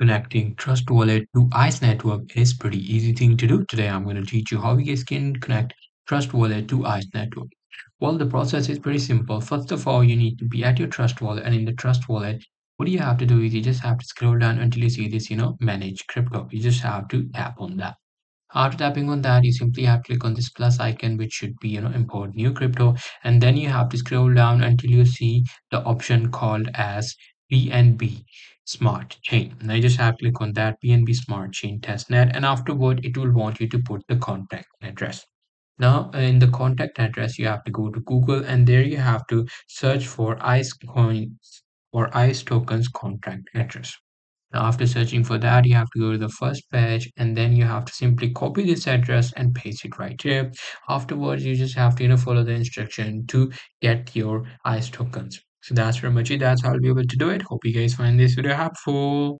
Connecting Trust Wallet to ICE Network is pretty easy thing to do. Today I'm going to teach you how you guys can connect Trust Wallet to ICE Network. Well, the process is pretty simple. First of all, you need to be at your Trust Wallet, and in the Trust Wallet, what you have to do is you just have to scroll down until you see this, manage crypto. You just have to tap on that. After tapping on that, you simply have to click on this plus icon, which should be, import new crypto. And then you have to scroll down until you see the option called as BNB Smart Chain. Now you just have to click on that BNB Smart Chain Testnet. And afterward, it will want you to put the contact address. Now, in the contact address, you have to go to Google and there you have to search for ICE coins or ICE tokens contact address. Now, after searching for that, you have to go to the first page and then you have to simply copy this address and paste it right here. Afterwards, you just have to follow the instruction to get your ICE tokens. So that's pretty much it. That's how I'll be able to do it. Hope you guys find this video helpful.